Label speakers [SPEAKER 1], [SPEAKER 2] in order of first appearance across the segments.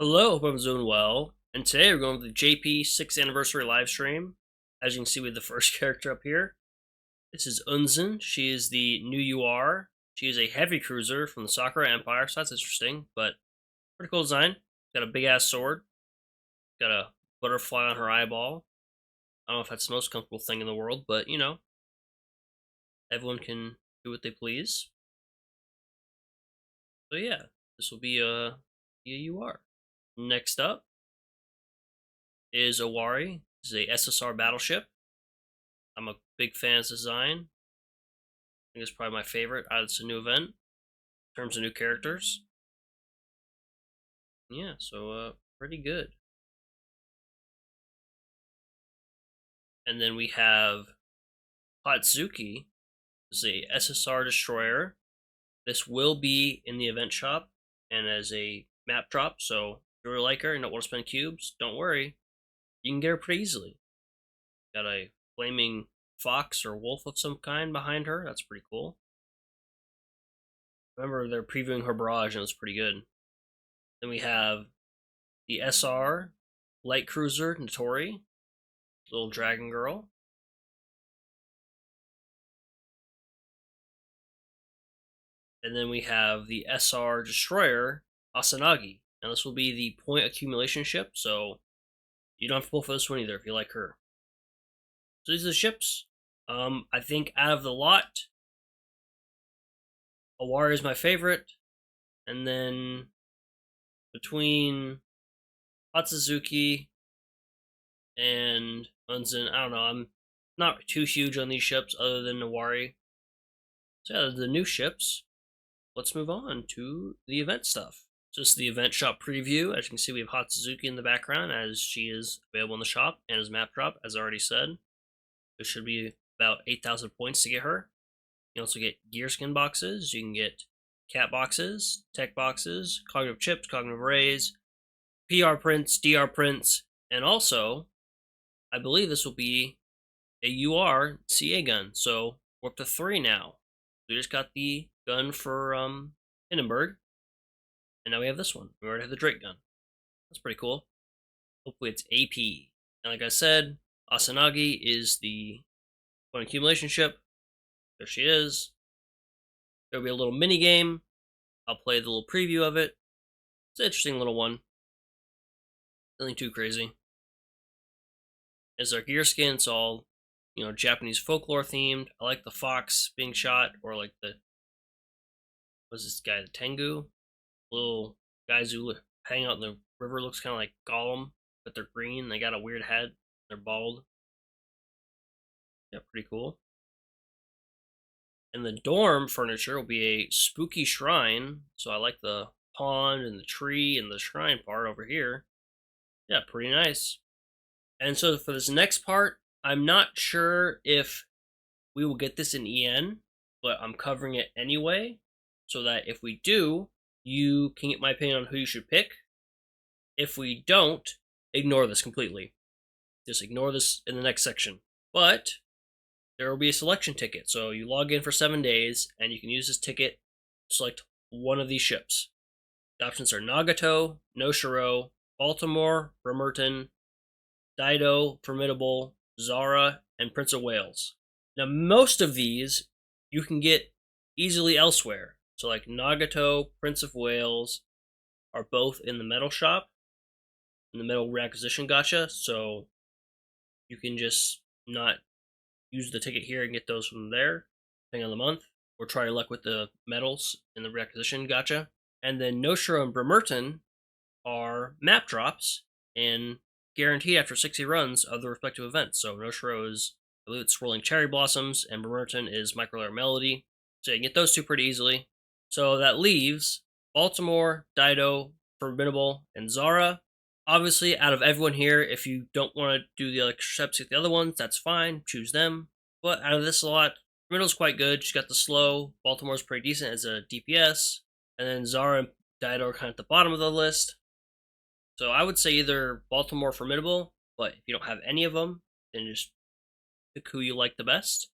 [SPEAKER 1] Hello, hope everyone's doing well. And today we're going with the JP 6th Anniversary Livestream. As you can see with the first character up here. This is Unzen. She is the new UR. She is a heavy cruiser from the Sakura Empire, so that's interesting, but pretty cool design. Got a big ass sword. Got a butterfly on her eyeball. I don't know if that's the most comfortable thing in the world, but you know, everyone can do what they please. So yeah, this will be a UR. Next up is Owai. This is a SSR Battleship. I'm a big fan of this design. I think it's probably my favorite out of this new event in terms of new characters. Yeah, so pretty good. And then we have Hatsuzuki. This is a SSR destroyer. This will be in the event shop and as a map drop, so if you really like her and don't want to spend cubes, don't worry. You can get her pretty easily. Got a flaming fox or wolf of some kind behind her. That's pretty cool. Remember, they're previewing her barrage and it was pretty good. Then we have the SR light cruiser Natori, little dragon girl. And then we have the SR destroyer Asanagi. Now this will be the point accumulation ship, so you don't have to pull for this one either if you like her. So these are the ships. I think out of the lot, Owai is my favorite, and then between Hatsuzuki and Unzen, I don't know, I'm not too huge on these ships other than Owai. So yeah, the new ships. Let's move on to the event stuff. Just the event shop preview. As you can see, we have Hatsuzuki in the background as she is available in the shop and as map drop, as I already said. There should be about 8,000 points to get her. You also get gear skin boxes. You can get cat boxes, tech boxes, cognitive chips, cognitive arrays, PR prints, DR prints, and also, I believe this will be a UR CA gun. So we're up to 3 now. We just got the gun for Hindenburg, and now we have this one. We already have the Drake gun. That's pretty cool. Hopefully it's AP. And like I said, Asanagi is the point accumulation ship. There she is. There'll be a little mini game. I'll play the little preview of it. It's an interesting little one. Nothing too crazy. As our gear skin, it's all, you know, Japanese folklore themed. I like the fox being shot, or like the, what's this guy, the Tengu? Little guys who hang out in the river, looks kind of like Gollum, but they're green. They got a weird head. They're bald. Yeah, pretty cool. And the dorm furniture will be a spooky shrine. So I like the pond and the tree and the shrine part over here. Yeah, pretty nice. And so for this next part, I'm not sure if we will get this in EN, but I'm covering it anyway, so that if we do, you can get my opinion on who you should pick. If we don't, ignore this completely. Just ignore this in the next section. But there will be a selection ticket, so you log in for 7 days, and you can use this ticket to select one of these ships. The options are Nagato, Noshiro, Baltimore, Bremerton, Dido, Formidable, Zara, and Prince of Wales. Now, most of these you can get easily elsewhere. So, like Nagato, Prince of Wales are both in the metal shop, in the metal reacquisition gacha. So, you can just not use the ticket here and get those from there, depending on the month, or try your luck with the metals in the reacquisition gacha. And then Noshiro and Bremerton are map drops and guaranteed after 60 runs of the respective events. So Noshiro is, I believe it's Swirling Cherry Blossoms, and Bremerton is Microlayer Melody. So you can get those two pretty easily. So that leaves Baltimore, Dido, Formidable, and Zara. Obviously, out of everyone here, if you don't want to do the electric steps with the other ones, that's fine. Choose them. But out of this lot, Formidable's quite good. She's got the slow. Baltimore's pretty decent as a DPS. And then Zara and Dido are kind of at the bottom of the list. So I would say either Baltimore or Formidable, but if you don't have any of them, then just pick who you like the best.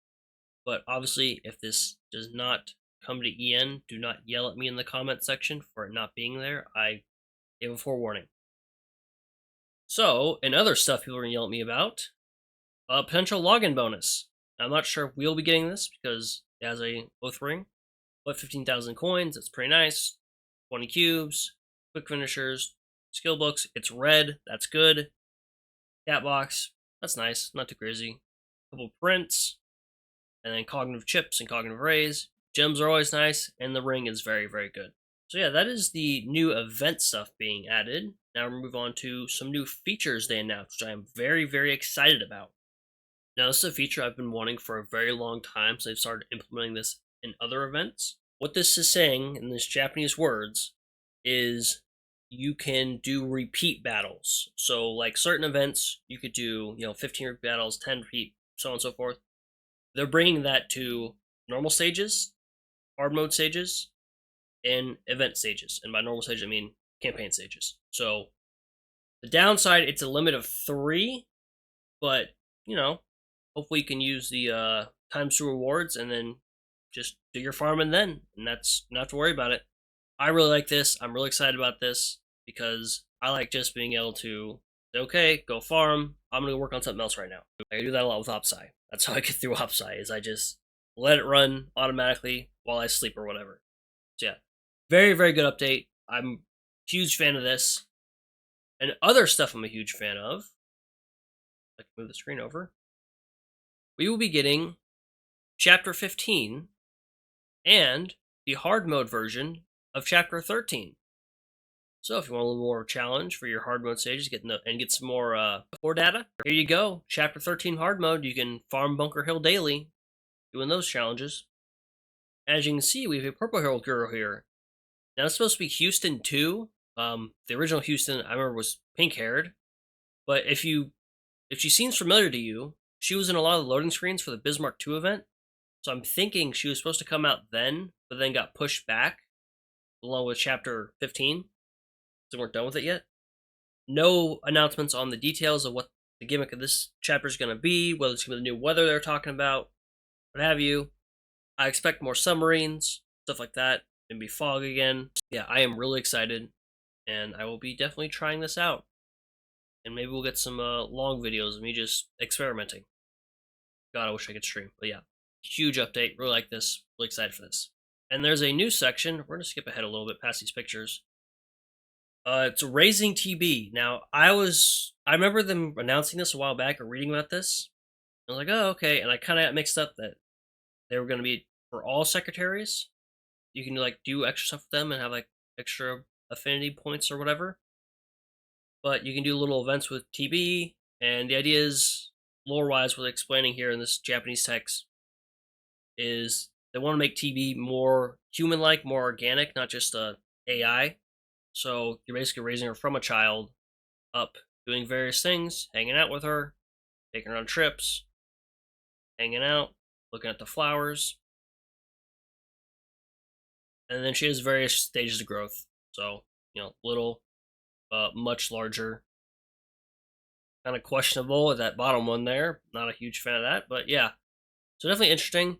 [SPEAKER 1] But obviously, if this does not come to EN, do not yell at me in the comment section for it not being there. I gave a forewarning. So, and other stuff people are going to yell at me about, a potential login bonus. I'm not sure if we'll be getting this because it has a oath ring, but 15,000 coins, that's pretty nice. 20 cubes, quick finishers, skill books, it's red, that's good. Cat box, that's nice, not too crazy. Couple prints, and then cognitive chips and cognitive rays. Gems are always nice, and the ring is very, very good. So yeah, that is the new event stuff being added. Now we'll move on to some new features they announced, which I am very, very excited about. Now this is a feature I've been wanting for a very long time, so they've started implementing this in other events. What this is saying in this Japanese words is you can do repeat battles. So like certain events, you could do, 15 repeat battles, 10 repeat, so on and so forth. They're bringing that to normal stages, hard mode stages, and event stages. And by normal stages, I mean campaign stages. So the downside, it's a limit of 3, but, hopefully you can use the times 2 rewards and then just do your farming then, and that's not to worry about it. I really like this. I'm really excited about this because I like just being able to say, okay, go farm. I'm going to work on something else right now. I do that a lot with Opsai. That's how I get through Opsai, is I just let it run automatically while I sleep or whatever. So yeah, very, very good update. I'm a huge fan of this. And other stuff I'm a huge fan of, I can move the screen over. We will be getting Chapter 15 and the hard mode version of Chapter 13. So if you want a little more challenge for your hard mode stages, get some more data, here you go. Chapter 13 hard mode, you can farm Bunker Hill daily, doing those challenges. As you can see, we have a purple hair girl here. Now it's supposed to be Houston too. The original Houston, I remember, was pink haired. But if she seems familiar to you, she was in a lot of the loading screens for the Bismarck 2 event. So I'm thinking she was supposed to come out then, but then got pushed back, along with Chapter 15. So weren't done with it yet. No announcements on the details of what the gimmick of this chapter is going to be, whether it's going to be the new weather they're talking about, what have you. I expect more submarines, stuff like that, maybe fog again. Yeah, I am really excited, and I will be definitely trying this out. And maybe we'll get some long videos of me just experimenting. God, I wish I could stream. But yeah, huge update. Really like this. Really excited for this. And there's a new section. We're going to skip ahead a little bit past these pictures. It's raising TB. Now, I remember them announcing this a while back or reading about this. I was like, oh, okay. And I kind of got mixed up that they were going to be for all secretaries. You can do extra stuff with them and have extra affinity points or whatever. But you can do little events with TB. And the idea is, lore-wise, what they're explaining here in this Japanese text is they want to make TB more human-like, more organic, not just a AI. So you're basically raising her from a child up, doing various things, hanging out with her, taking her on trips, hanging out, looking at the flowers. And then she has various stages of growth. So, little, much larger. Kind of questionable with that bottom one there. Not a huge fan of that, but yeah. So definitely interesting.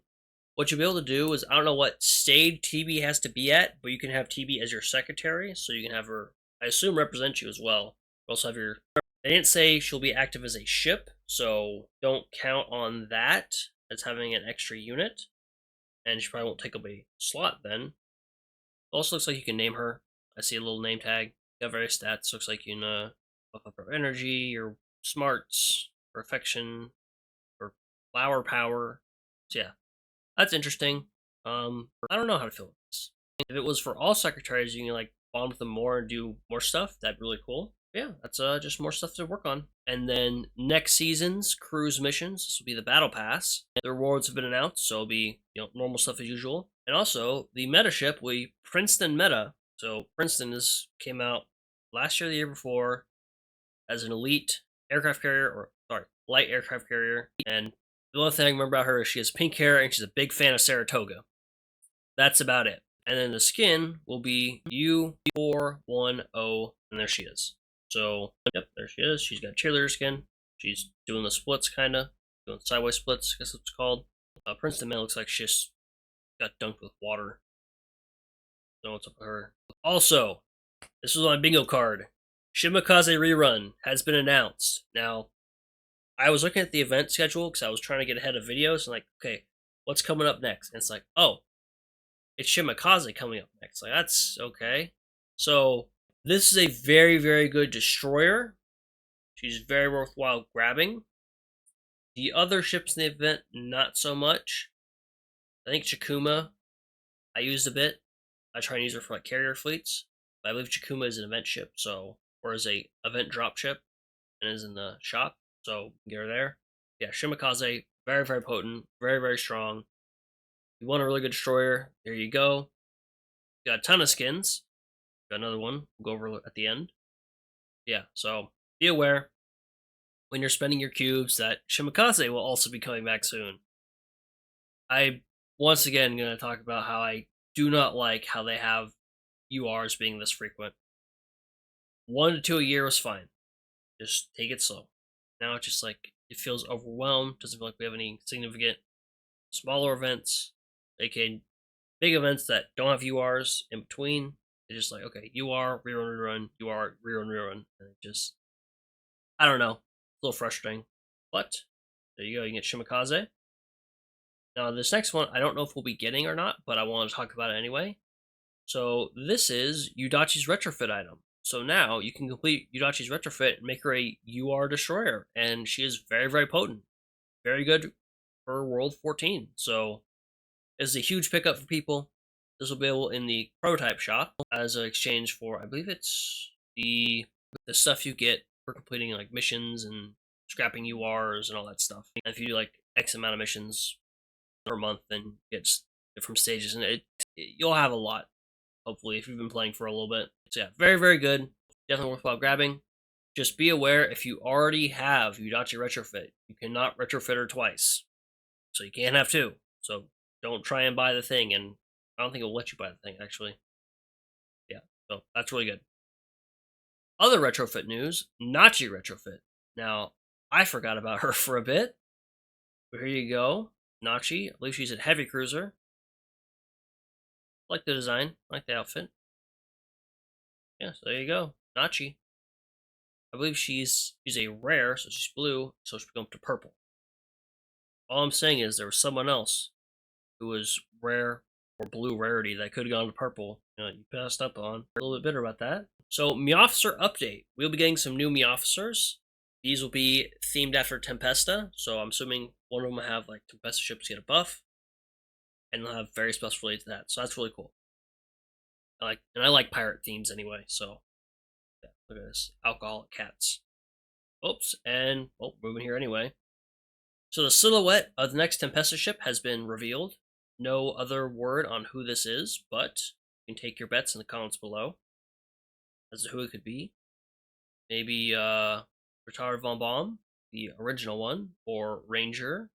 [SPEAKER 1] What you'll be able to do is, I don't know what stage TB has to be at, but you can have TB as your secretary, so you can have her, I assume, represent you as well. You also have your, they didn't say she'll be active as a ship, so don't count on that as having an extra unit. And she probably won't take up a slot then. It also looks like you can name her. I see a little name tag. You got various stats. Looks like you can buff up her energy, your smarts, her affection, her flower power. So yeah. That's interesting. I don't know how to feel about this. If it was for all secretaries, you can bond with them more and do more stuff. That'd be really cool. But yeah, that's just more stuff to work on. And then next season's cruise missions. This will be the battle pass. The rewards have been announced, so it'll be normal stuff as usual. And also the meta ship will be Princeton Meta. So Princeton came out last year, or the year before, as an elite aircraft carrier, light aircraft carrier, and the only thing I remember about her is she has pink hair and she's a big fan of Saratoga. That's about it. And then the skin will be U410, and there she is. So, yep, there she is. She's got cheerleader skin. She's doing the splits, kind of. Doing sideways splits, I guess it's called. Princeton Man looks like she just got dunked with water. Don't know what's up with her. Also, this was on my bingo card. Shimmakaz rerun has been announced. Now, I was looking at the event schedule because I was trying to get ahead of videos and like, okay, what's coming up next? And it's like, oh, it's Shimmakaz coming up next. Like, that's okay. So, this is a very, very good destroyer. She's very worthwhile grabbing. The other ships in the event, not so much. I think Chikuma, I used a bit. I try and use her for like carrier fleets. But I believe Chikuma is an event ship, so or is a event drop ship, and is in the shop. So get her there. Yeah, Shimmakaz, very very potent, very very strong. You want a really good destroyer? There you go. Got a ton of skins. Got another one. We'll go over at the end. Yeah, so be aware when you're spending your cubes that Shimmakaz will also be coming back soon. I once again going to talk about how I do not like how they have URs being this frequent. 1 to 2 a year was fine. Just take it slow. Now it's just like it feels overwhelmed. Doesn't feel like we have any significant smaller events, aka big events that don't have URs in between. It's just like, okay, UR, rerun, UR, rerun, and it just, I don't know, a little frustrating. But there you go, you can get Shimmakaz. Now this next one, I don't know if we'll be getting or not, but I want to talk about it anyway. So this is Udachi's retrofit item. So now you can complete Udachi's retrofit and make her a UR destroyer, and she is very, very potent. Very good for World 14. So it's a huge pickup for people. This will be able in the prototype shop as an exchange for, I believe it's the stuff you get for completing like missions and scrapping URs and all that stuff. And if you do like X amount of missions per month, then get different stages, and you'll have a lot. Hopefully, if you've been playing for a little bit. So yeah, very, very good. Definitely worthwhile grabbing. Just be aware, if you already have Udachi retrofit, you cannot retrofit her twice. So you can't have two. So don't try and buy the thing, and I don't think it'll let you buy the thing, actually. Yeah, so that's really good. Other retrofit news, Nachi retrofit. Now, I forgot about her for a bit. But here you go. Nachi, I believe she's a heavy cruiser. I like the design, I like the outfit. Yeah, so there you go. Nachi. I believe she's a rare, so she's blue, so she's going to purple. All I'm saying is there was someone else who was rare or blue rarity that could have gone to purple. You passed up on. A little bit bitter about that. So, Mii-Officer update. We'll be getting some new Mii-Officers. These will be themed after Tempesta, so I'm assuming one of them will have like Tempesta ships get a buff, and they'll have various buffs related to that. So that's really cool. I like pirate themes anyway. So yeah, look at this, alcoholic cats. Oops, and moving here anyway. So the silhouette of the next Tempest ship has been revealed. No other word on who this is, but you can take your bets in the comments below as to who it could be. Maybe Retard Von Baum, the original one, or Ranger,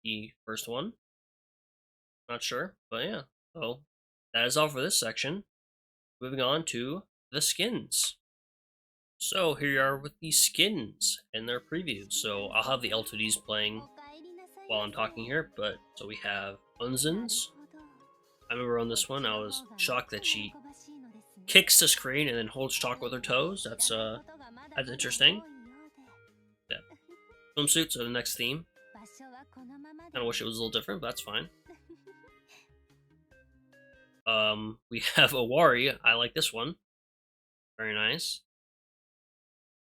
[SPEAKER 1] the first one. Not sure, but yeah. So that is all for this section. Moving on to the skins. So here you are with the skins and their previews. So I'll have the L2Ds playing while I'm talking here, but so we have Unzen's. I remember on this one I was shocked that she kicks the screen and then holds chalk with her toes. That's interesting. Yeah. Swimsuits are the next theme. Kinda wish it was a little different, but that's fine. We have Owai. I like this one. Very nice.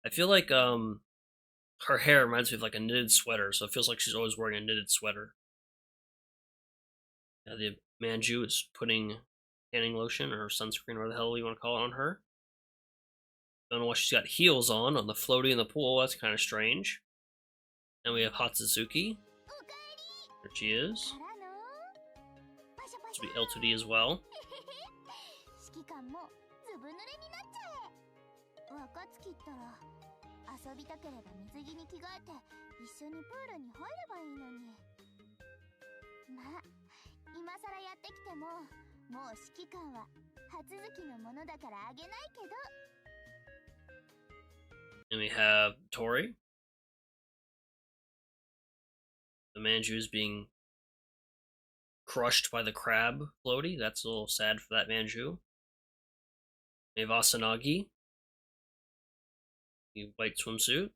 [SPEAKER 1] I feel like her hair reminds me of like a knitted sweater, so it feels like she's always wearing a knitted sweater. Yeah, the Manju is putting tanning lotion or sunscreen, or whatever the hell you want to call it, on her. Don't know why she's got heels on the floaty in the pool. That's kind of strange. And we have Hatsuzuki. There she is. This will be L2D as well. And we have Natori. The Manju is being crushed by the crab floaty. That's a little sad for that Manju. We have Asanagi. the white swimsuit.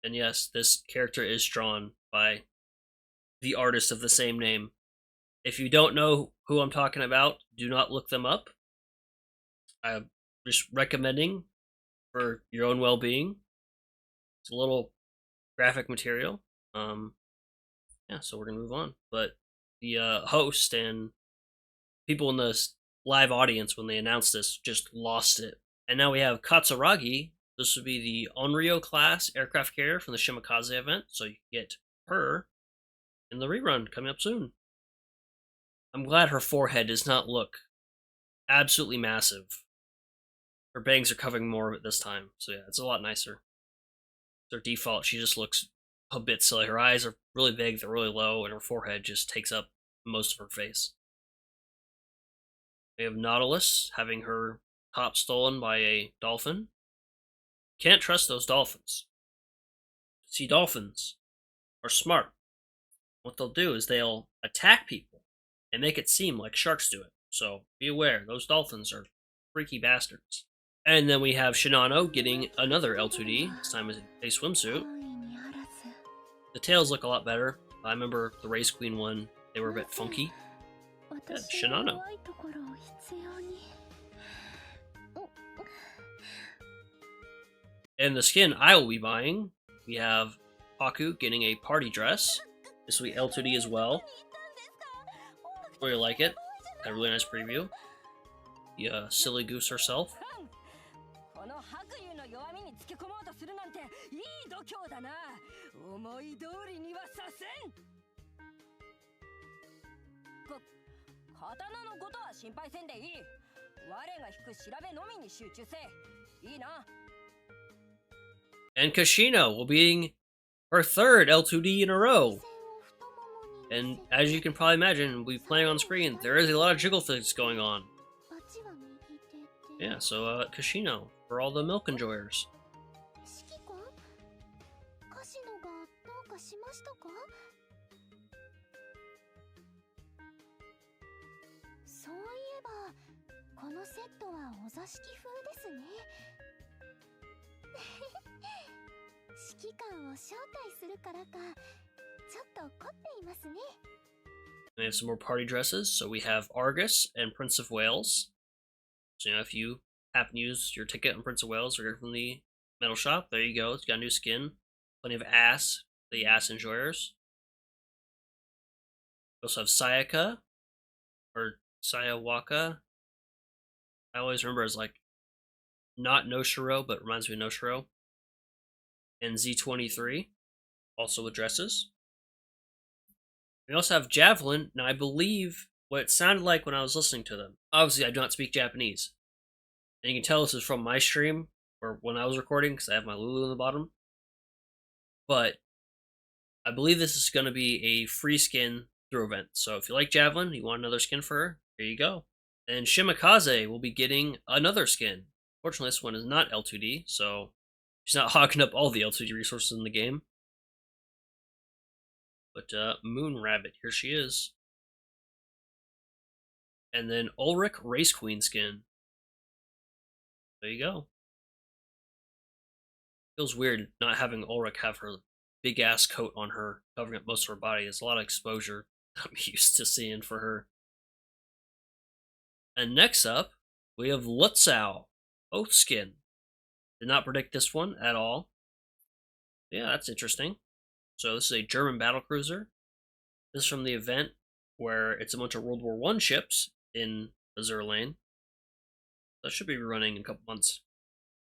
[SPEAKER 1] And yes, this character is drawn by the artist of the same name. If you don't know who I'm talking about, do not look them up. I'm just recommending for your own well-being. It's a little graphic material. Yeah, so we're gonna move on. But the host and people in the live audience, when they announced this, just lost it. And now we have Katsuragi. This would be the Onryo class aircraft carrier from the Shimmakaz event, so you can get her in the rerun coming up soon. I'm glad her forehead does not look absolutely massive. Her bangs are covering more of it this time, so yeah, it's a lot nicer. Their default, she just looks a bit silly. Her eyes are really big, they're really low, and her forehead just takes up most of her face. We have Nautilus having her top stolen by a dolphin. Can't trust those dolphins. See, dolphins are smart. What they'll do is they'll attack people and make it seem like sharks do it. So be aware, those dolphins are freaky bastards. And then we have Shinano getting another L2D, this time as a swimsuit. The tails look a lot better. I remember the Race Queen one, they were a bit funky. Yeah, Shinano. And the skin I will be buying, we have Haku getting a party dress. This will be L2D as well. Really like it. Had a really nice preview. The silly Goose herself. And Kashino will be her third L2D in a row. And as you can probably imagine, we playing on screen, there is a lot of jiggle things going on. Yeah, so Kashino for all the milk enjoyers. We have some more party dresses. So we have Argus and Prince of Wales. So if you happen to use your ticket on Prince of Wales or from the metal shop, there you go. It's got a new skin. Plenty of ass, the ass enjoyers. We also have Sayaka, or Sayawaka. I always remember as like, not Noshiro, but reminds me of Noshiro. And Z23, also with dresses. We also have Javelin. Now, I believe what it sounded like when I was listening to them. Obviously, I do not speak Japanese. And you can tell this is from my stream, or when I was recording, because I have my Lulu in the bottom. But I believe this is going to be a free skin through event. So if you like Javelin, you want another skin for her, here you go. And Shimmakaz will be getting another skin. Fortunately, this one is not L2D, so she's not hogging up all the L2D resources in the game. But Moon Rabbit, here she is. And then Ulrich Race Queen skin. There you go. Feels weird not having Ulrich have her big ass coat on her, covering up most of her body. It's a lot of exposure I'm used to seeing for her. And next up, we have Lutzow, Oath skin. Did not predict this one at all. Yeah, that's interesting. So this is a German battlecruiser. This is from the event where it's a bunch of World War I ships in Azur Lane. That should be running in a couple months.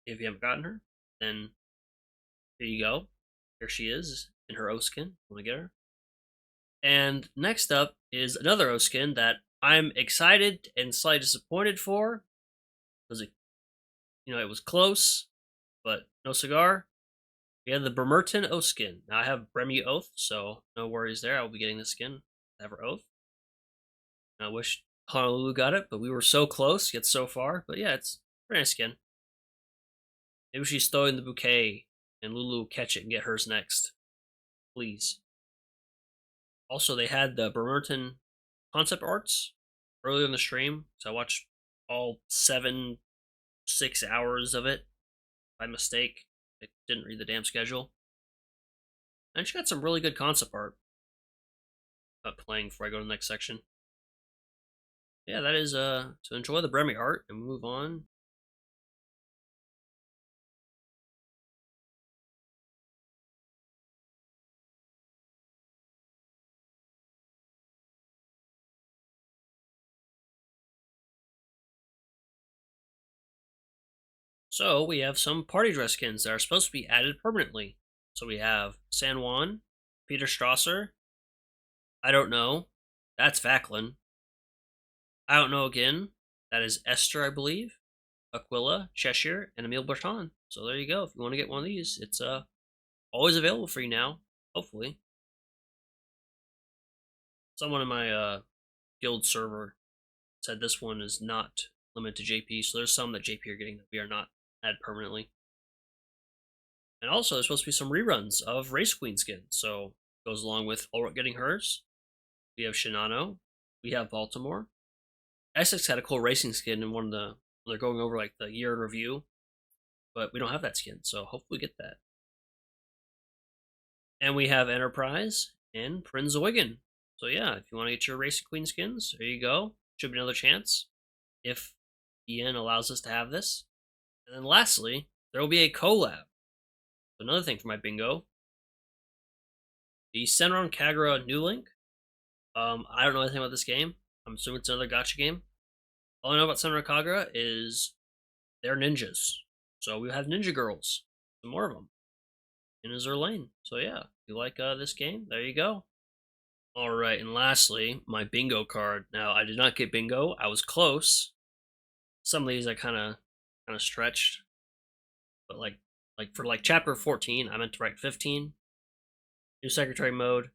[SPEAKER 1] If you haven't gotten her, then here you go. Here she is in her Oath skin. Want to get her? And next up is another Oath skin that I'm excited and slightly disappointed for, because it was close, but no cigar. We have the Bremerton Oath skin. Now I have Bremy Oath, so no worries there. I will be getting this skin. I have her Oath. I wish Honolulu got it, but we were so close, yet so far. But yeah, it's a very nice skin. Maybe she's throwing the bouquet, and Lulu will catch it and get hers next. Please. Also, they had the Bremerton concept arts earlier in the stream, so I watched all 7 6 hours of it by mistake. I didn't read the damn schedule. And she got some really good concept art playing before I go to the next section. Yeah, that is so enjoy the Bremy art and move on. So we have some party dress skins that are supposed to be added permanently. So we have San Juan, Peter Strasser. I don't know. That's Vaclin. I don't know again. That is Esther, I believe. Aquila, Cheshire, and Emile Berton. So there you go. If you want to get one of these, it's always available for you now. Hopefully. Someone in my guild server said this one is not limited to JP, so there's some that JP are getting that we are not added permanently. And also, there's supposed to be some reruns of Race Queen skins, so it goes along with Ulrich getting hers. We have Shinano. We have Baltimore. Essex had a cool racing skin in one of the when they're going over like the year in review, but we don't have that skin, so hopefully we get that. And we have Enterprise and Prince Wigan. So yeah, if you want to get your Racing Queen skins, there you go. Should be another chance if Ian allows us to have this. And then lastly, there will be a collab. Another thing for my bingo. The Senran Kagura New Link. I don't know anything about this game. I'm assuming it's another gacha game. All I know about Senran Kagura is they're ninjas. So we have ninja girls. Some more of them. In Azur Lane. So yeah, if you like this game, there you go. Alright, and lastly, my bingo card. Now, I did not get bingo. I was close. Some of these I kind of stretched. But like for chapter 14, I meant to write 15. New secretary mode.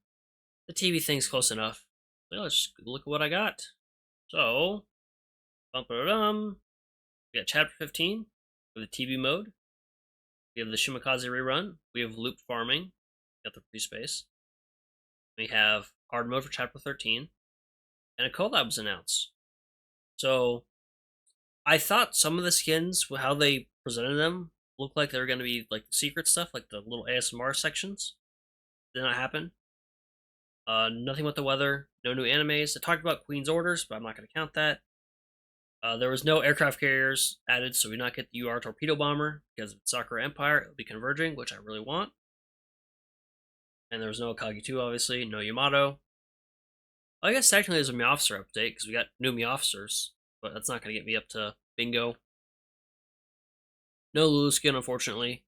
[SPEAKER 1] The TV thing's close enough. So let's look at what I got. So, we got chapter 15 with the TV mode. We have the Shimmakaz rerun. We have loop farming. Got the free space. We have hard mode for chapter 13. And a collab was announced. So, I thought some of the skins, how they presented them, looked like they were going to be like the secret stuff, like the little ASMR sections. Did not happen. Nothing with the weather. No new animes. I talked about Queen's Orders, but I'm not going to count that. There was no aircraft carriers added, so we not get the UR torpedo bomber because of Sakura Empire. It'll be converging, which I really want. And there was no Akagi 2, obviously. No Yamato. I guess technically there's a Mii officer update because we got new Mii officers, but that's not going to get me up to bingo. No Lulu skin, unfortunately.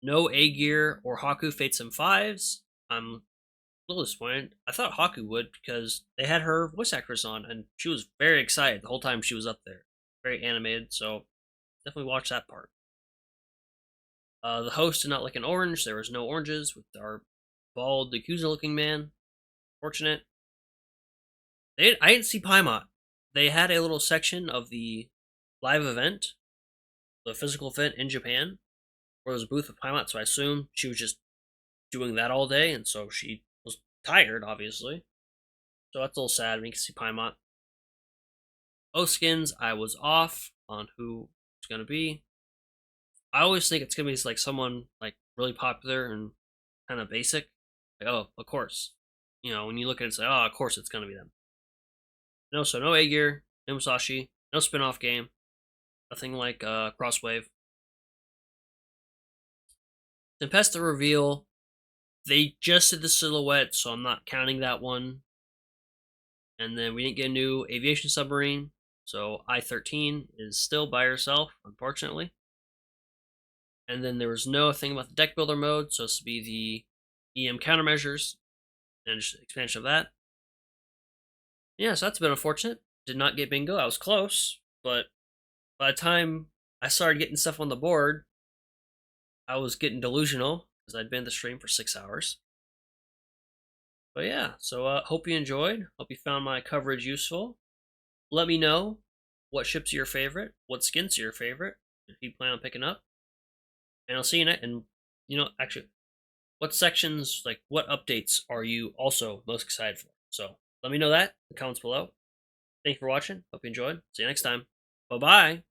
[SPEAKER 1] No A-Gear or Haku Fate Sim 5s. I'm a little disappointed. I thought Haku would because they had her voice actress on and she was very excited the whole time she was up there. Very animated, so definitely watch that part. The host did not like an orange. There was no oranges with our bald, Yakuza-looking man. Fortunate. I didn't see Paimon. They had a little section of the live event, the physical event in Japan, where there was a booth with Paimon, so I assume she was just doing that all day, and so she was tired, obviously. So that's a little sad when you can see Paimon. skins, I was off on who it's going to be. I always think it's going to be like someone like really popular and kind of basic. Like, oh, of course. You know, when you look at it, it's like, oh, of course it's going to be them. No, so no A-Gear, no Musashi, no spin-off game, nothing like Crosswave. Tempesta reveal, they just did the silhouette, so I'm not counting that one. And then we didn't get a new aviation submarine, so I-13 is still by herself, unfortunately. And then there was no thing about the deck builder mode, so this would be the EM countermeasures and just expansion of that. Yeah, so that's a bit unfortunate. Did not get bingo. I was close, but by the time I started getting stuff on the board, I was getting delusional because I'd been at the stream for 6 hours. But yeah, so hope you enjoyed. Hope you found my coverage useful. Let me know what ships are your favorite, what skins are your favorite, if you plan on picking up. And I'll see you next. And you know, actually, what sections, like what updates are you also most excited for? So let me know that in the comments below. Thank you for watching. Hope you enjoyed. See you next time. Bye bye.